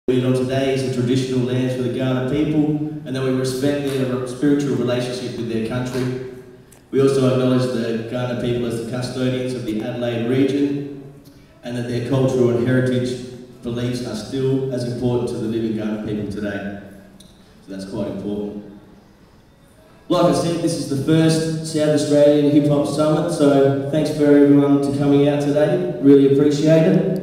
On today is the traditional lands for the Kaurna people, and that we respect their spiritual relationship with their country. We also acknowledge the Kaurna people as the custodians of the Adelaide region, and that their cultural and heritage beliefs are still as important to the living Kaurna people today. So that's quite important. Like I said, this is the first South Australian Hip Hop Summit, so thanks for everyone for coming out today. Really appreciate it.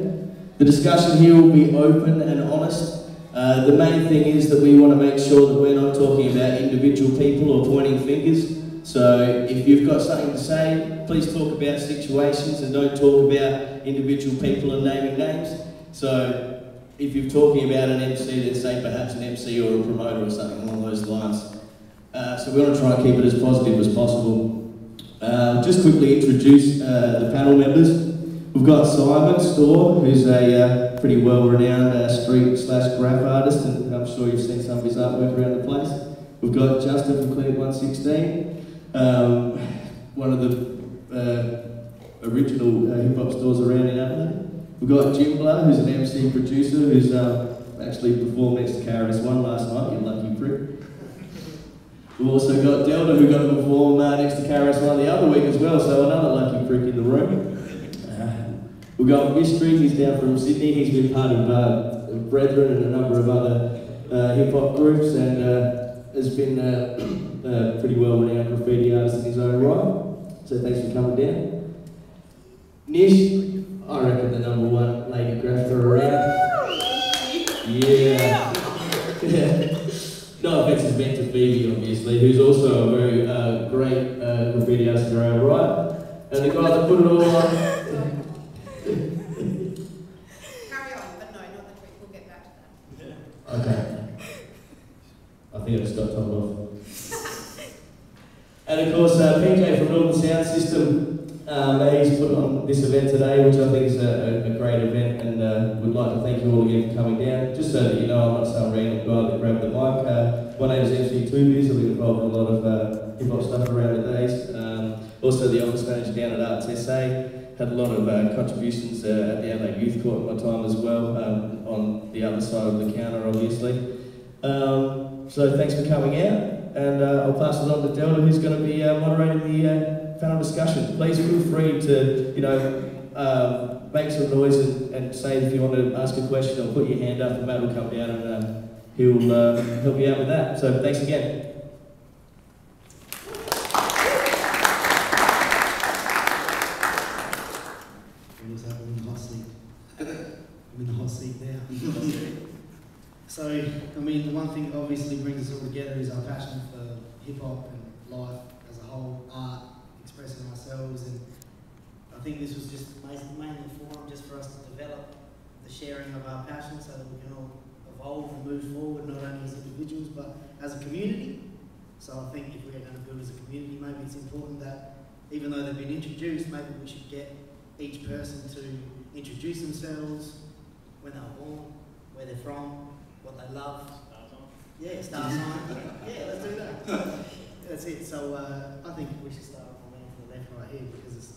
The discussion here will be open and honest. The main thing is that we want to make sure that we're not talking about individual people or pointing fingers. So if you've got something to say, please talk about situations and don't talk about individual people and naming names. So if you're talking about an MC, then say perhaps an MC or a promoter or something along those lines. So we want to try and keep it as positive as possible. Just quickly introduce the panel members. We've got Simon Storr, who's a pretty well-renowned street/graph artist, and I'm sure you've seen some of his artwork around the place. We've got Justin from Clinic 116, one of the original hip-hop stores around in Adelaide. We've got Jimbler, who's an MC producer, who's actually performed next to KRS-One last night, you lucky prick. We've also got Delta, who got to perform next to KRS-One the other week as well, so another lucky prick in the room. We've got Mystery, he's down from Sydney. He's been part of Brethren and a number of other hip-hop groups, and has been a pretty well-renowned graffiti artist in his own right. So thanks for coming down. Nish, I reckon the #1 lady graffer around. Yeah. No offence is meant to Phoebe, obviously, who's also a very great graffiti artist in her own right. And the guy that put it all on. Okay. I think I just got told off. And of course, PJ from Northern Sound System, he's put on this event today, which I think is a great event, and would like to thank you all again for coming down. Just so that you know, I'm not some random guy that grabbed the mic. My name is MC2Biz. I've been involved in a lot of hip hop stuff around the days. Also the office manager down at Arts SA. Had a lot of contributions at the Adelaide Youth Court in my time as well, on the other side of the counter, obviously. So thanks for coming out, and I'll pass it on to Delta, who's going to be moderating the panel discussion. Please feel free to, make some noise and say if you want to ask a question or put your hand up, and Matt will come down and he'll help you out with that. So thanks again. I'm in the hot seat now. So, I mean, the one thing that obviously brings us all together is our passion for hip-hop and life as a whole, art, expressing ourselves, and I think this was just mainly a forum just for us to develop the sharing of our passion so that we can all evolve and move forward, not only as individuals, but as a community. So I think if we're going to build as a community, maybe it's important that, even though they've been introduced, maybe we should get each person to introduce themselves, when they were born, where they're from, what they love. Yeah, star sign. Yeah, let's do that. That's it. So I think we should start off on the left right here, because it's a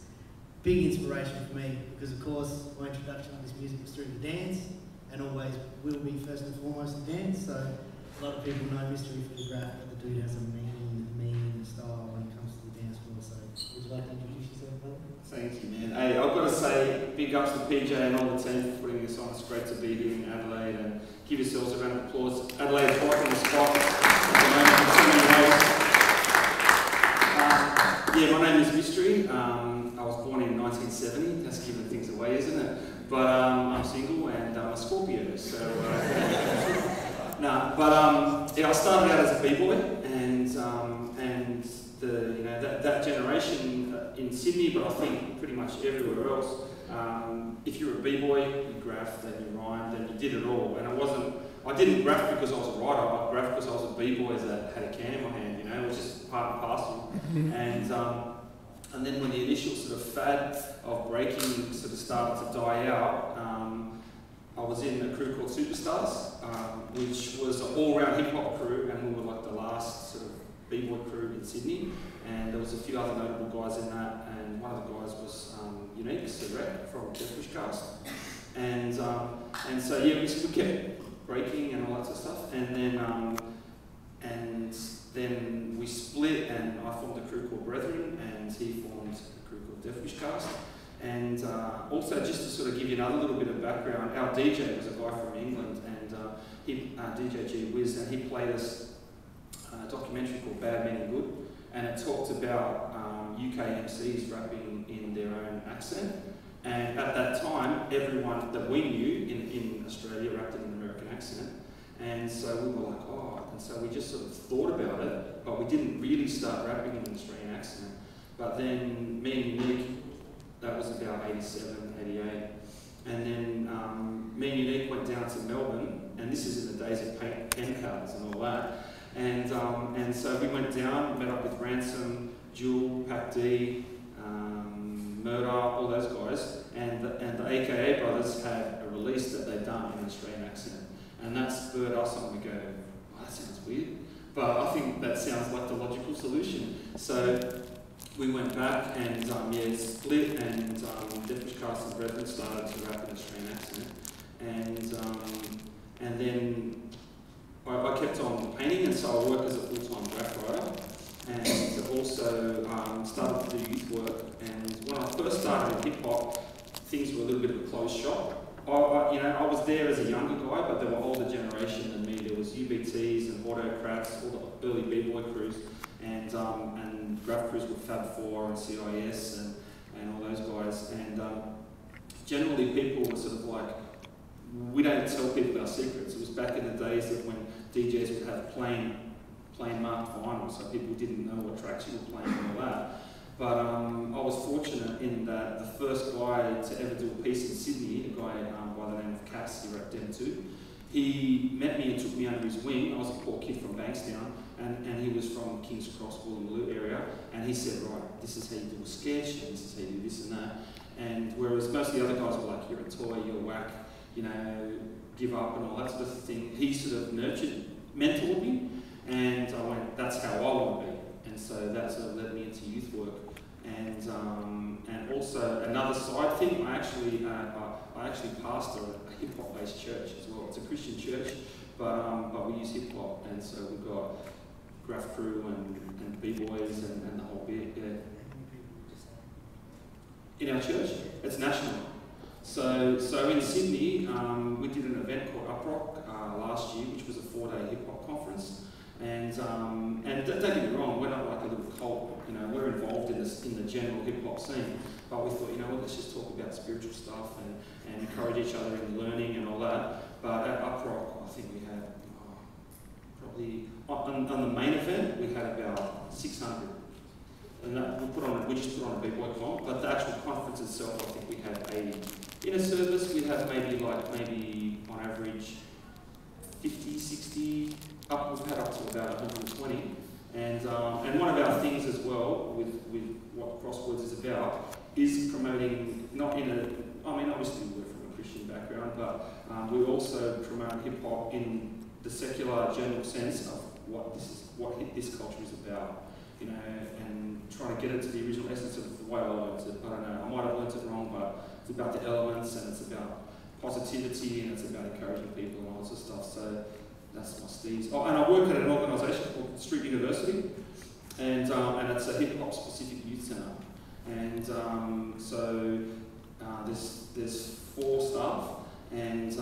big inspiration for me, because of course my introduction to this music was through the dance, and always will be first and foremost the dance. So a lot of people know Mystery for the graph, but the dude has a mean style when it comes to the dance floor. So would you like to introduce yourself, brother? Thank you, man. Hey, I've got to say, big ups to PJ and all the team for putting this on. It's great to be here in Adelaide, and give yourselves a round of applause. Adelaide's hot on the spot at the moment in so many ways. Yeah, my name is Mystery. I was born in 1970. That's giving things away, isn't it? But I'm single and I'm a Scorpio, so I started out as a b-boy, and that generation in Sydney, but I think pretty much everywhere else. If you were a b-boy, you graphed and you rhymed and you did it all. And I didn't graph because I was a writer. I graphed because I was a b-boy that had a can in my hand. It was just part and parcel. And then when the initial sort of fad of breaking sort of started to die out, I was in a crew called Superstars, which was an all-round hip-hop crew, and we were like the last sort of b-boy crew in Sydney. And there was a few other notable guys in that, and one of the guys was Unique, Sirek from Deathwish Cast. And so yeah, we kept breaking and all that sort of stuff. And then we split, and I formed a crew called Brethren, and he formed a crew called Deathwish Cast. And also, just to sort of give you another little bit of background, our DJ was a guy from England, and he DJ G Wiz, and he played us a documentary called Bad Men Good, and it talked about UK MCs rapping in their own accent. And at that time, everyone that we knew in Australia rapped in an American accent. And so we were like, oh, and so we just sort of thought about it, but we didn't really start rapping in an Australian accent. But then me and Nick, that was about 87, 88. And then me and Unique went down to Melbourne, and this is in the days of pen pals and all that. And so we went down, met up with Ransom, Jewel, Pac D, Murder, all those guys, and the AKA brothers had a release that they'd done in an Australian accent. And that spurred us on. We go, oh, that sounds weird, but I think that sounds like the logical solution. So we went back and split, and Deathwish Cast and Brethren started to rap in an Australian accent. And then I kept on painting, and so I worked as a full-time graph writer, and also started to do youth work. And when I first started in hip hop, things were a little bit of a closed shop. I was there as a younger guy, but there were older generation than me. There was UBTs and Autocrats, all the early b-boy crews, and graph crews with Fab 4 and CIS and all those guys. And generally people were sort of like, we don't tell people our secrets. It was back in the days of when DJs would have plain marked vinyl, so people didn't know what tracks you were playing and all that. But I was fortunate in that the first guy to ever do a piece in Sydney, a guy by the name of Cass, he rapped them too, he met me and took me under his wing. I was a poor kid from Bankstown, and he was from King's Cross, Woolloomooloo area, and he said, right, this is how you do a sketch, and this is how you do this and that. And whereas most of the other guys were like, you're a toy, you're whack, give up and all that sort of thing, he sort of mentored me, and I went, that's how I want to be. And so that sort of led me into youth work. And also another side thing, I actually pastor a hip hop based church as well. It's a Christian church, but we use hip hop, and so we've got graph crew and b-boys and the whole bit. Yeah. In our church, it's national. So in Sydney, we did an event called Uprock last year, which was a 4-day hip hop conference. And don't get me wrong, we're not like a little cult, we're involved in the general hip hop scene, but we thought, let's just talk about spiritual stuff and encourage each other in learning and all that. But at Uprock, I think we had probably, on the main event, we had about 600. And we just put on a big boy comp, but the actual conference itself, I think we had 80. In a service, we'd have maybe on average 50, 60, we've had up to about 120. And one of our things as well with what Crosswords is about is promoting, obviously we're from a Christian background, but we also promote hip hop in the secular general sense of what this culture is about, and trying to get it to the original essence of the way I learned it. I don't know, I might have learned it wrong, but it's about the elements, and it's about positivity, and it's about encouraging people and all sorts of stuff. So that's my steez. Oh, and I work at an organisation called Street University, and it's a hip hop specific youth centre. And so there's 4 staff, and 2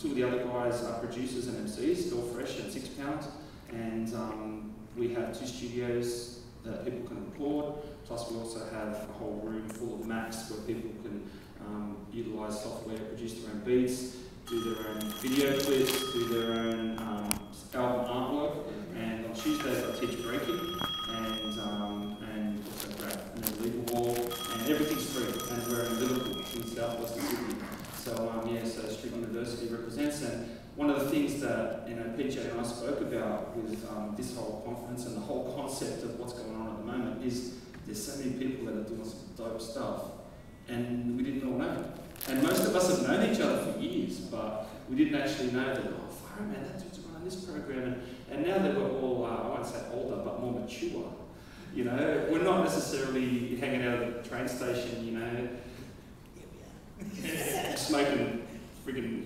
of the other guys are producers and MCs, Bill Fresh and 6 Pound. And we have 2 studios that people can record, plus we also have a whole room full of Macs where people can utilise software, produce their own beats, do their own video clips, do their own album artwork. And on Tuesdays I teach breaking and also graph and then legal wall, and everything's free. And we're in Liverpool, in southwest of Sydney. So Street University represents. And one of the things that PJ and I spoke about with this whole conference and the whole concept of what's going on at the moment is there's so many people that are doing some dope stuff, and we didn't all know. And most of us have known each other for years, but we didn't actually know that, oh, fire man, that dude's running this program. And now that we're all, I won't say older, but more mature, we're not necessarily hanging out at the train station, smoking friggin'